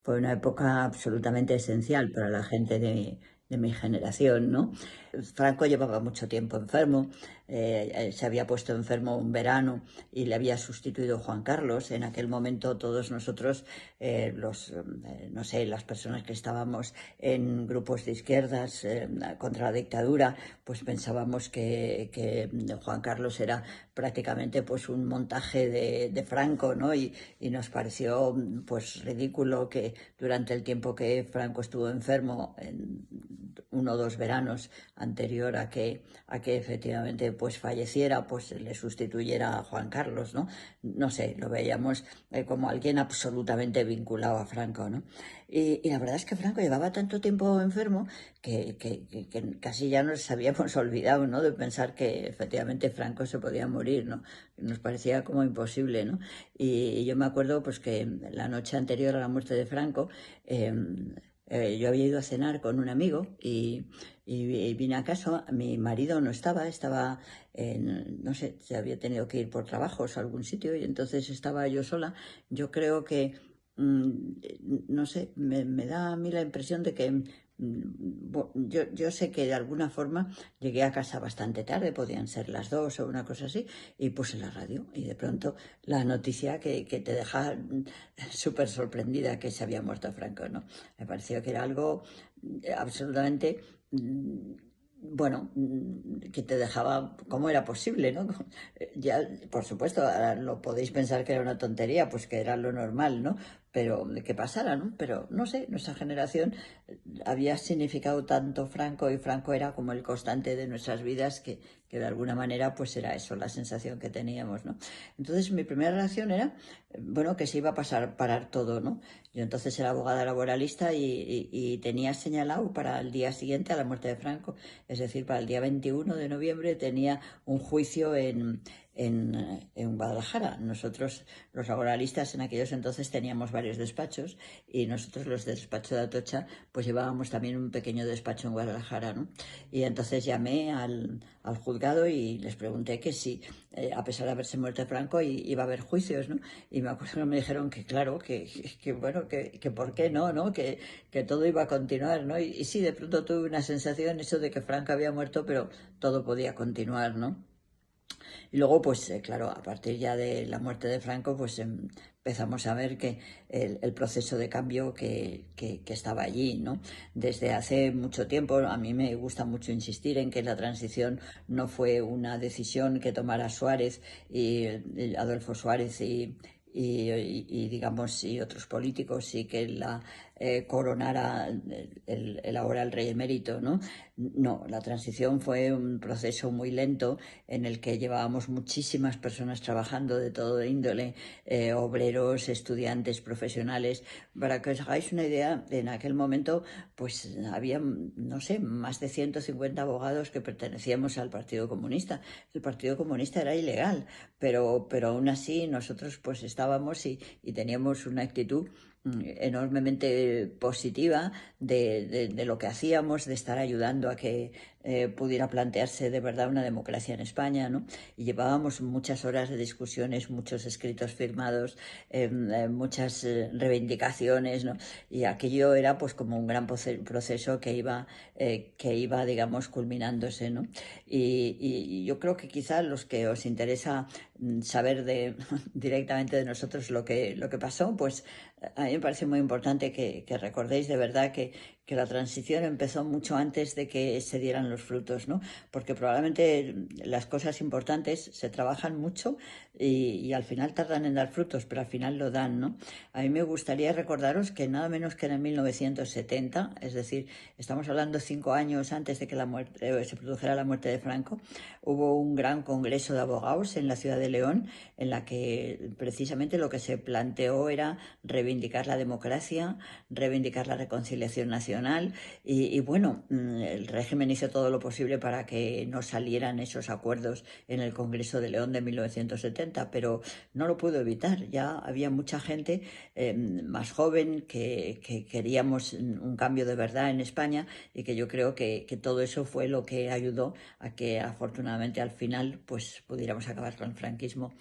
Fue una época absolutamente esencial para la gente de mi generación, ¿no? Franco llevaba mucho tiempo enfermo, se había puesto enfermo un verano y le había sustituido Juan Carlos. En aquel momento todos nosotros, no sé, las personas que estábamos en grupos de izquierdas contra la dictadura, pues pensábamos que Juan Carlos era prácticamente pues un montaje de Franco, ¿no? Y nos pareció pues ridículo que durante el tiempo que Franco estuvo enfermo, en uno o dos veranos anterior a que efectivamente pues falleciera, pues le sustituyera a Juan Carlos, ¿no? No sé, lo veíamos como alguien absolutamente vinculado a Franco, ¿no? Y la verdad es que Franco llevaba tanto tiempo enfermo que casi ya nos habíamos olvidado, ¿no? De pensar que efectivamente Franco se podía morir, ¿no? Nos parecía como imposible, ¿no? Y yo me acuerdo pues que la noche anterior a la muerte de Franco, eh, yo había ido a cenar con un amigo y vine a casa, mi marido no estaba no sé, se había tenido que ir por trabajos a algún sitio y entonces estaba yo sola. Yo creo que, no sé, me da a mí la impresión de que yo sé que de alguna forma llegué a casa bastante tarde, podían ser las 2 o una cosa así, y puse la radio y de pronto la noticia que te deja súper sorprendida que se había muerto Franco, ¿no? Me pareció que era algo absolutamente, bueno, que te dejaba, ¿cómo era posible, no? Ya, por supuesto, ahora lo podéis pensar que era una tontería, pues que era lo normal, ¿no? Pero de que pasara, ¿no? Pero no sé, nuestra generación había significado tanto Franco y Franco era como el constante de nuestras vidas que de alguna manera pues era eso, la sensación que teníamos, ¿no? Entonces mi primera reacción era, bueno, que se iba a parar todo, ¿no? Yo entonces era abogada laboralista y tenía señalado para el día siguiente a la muerte de Franco, es decir, para el día 21 de noviembre tenía un juicio en Guadalajara. Nosotros, los laboralistas, en aquellos entonces teníamos varios despachos y nosotros, los del despacho de Atocha, pues llevábamos también un pequeño despacho en Guadalajara, ¿no? Y entonces llamé al juzgado y les pregunté que si, a pesar de haberse muerto Franco, iba a haber juicios, ¿no? Y me acuerdo que me dijeron que claro, que bueno, que por qué no, ¿no? Que todo iba a continuar, ¿no? Y sí, de pronto tuve una sensación, eso de que Franco había muerto, pero todo podía continuar, ¿no? Y luego, pues claro, a partir ya de la muerte de Franco, pues empezamos a ver que el proceso de cambio que estaba allí, ¿no? Desde hace mucho tiempo, a mí me gusta mucho insistir en que la transición no fue una decisión que tomara Suárez y Adolfo Suárez digamos y otros políticos y que la coronara ahora el rey emérito, ¿no? No, la transición fue un proceso muy lento en el que llevábamos muchísimas personas trabajando de todo índole, obreros, estudiantes, profesionales. Para que os hagáis una idea, en aquel momento pues había, no sé, más de 150 abogados que pertenecíamos al Partido Comunista. El Partido Comunista era ilegal, pero aún así nosotros pues estábamos y teníamos una actitud enormemente positiva de lo que hacíamos, de estar ayudando a que pudiera plantearse de verdad una democracia en España, ¿no? Y llevábamos muchas horas de discusiones, muchos escritos firmados, muchas reivindicaciones, ¿no? Y aquello era pues como un gran proceso que iba, digamos, culminándose, ¿no? Y yo creo que quizás los que os interesa saber directamente de nosotros lo que pasó, pues a mí me parece muy importante que recordéis de verdad que la transición empezó mucho antes de que se dieran los frutos, ¿no? Porque probablemente las cosas importantes se trabajan mucho y al final tardan en dar frutos, pero al final lo dan, ¿no? A mí me gustaría recordaros que nada menos que en 1970, es decir, estamos hablando 5 años antes de que se produjera la muerte de Franco, hubo un gran congreso de abogados en la ciudad de León en la que precisamente lo que se planteó era reivindicar la democracia, reivindicar la reconciliación nacional y bueno, el régimen hizo todo lo posible para que no salieran esos acuerdos en el Congreso de León de 1970, pero no lo pudo evitar. Ya había mucha gente más joven que queríamos un cambio de verdad en España y que yo creo que todo eso fue lo que ayudó a que afortunadamente al final pues pudiéramos acabar con el franquismo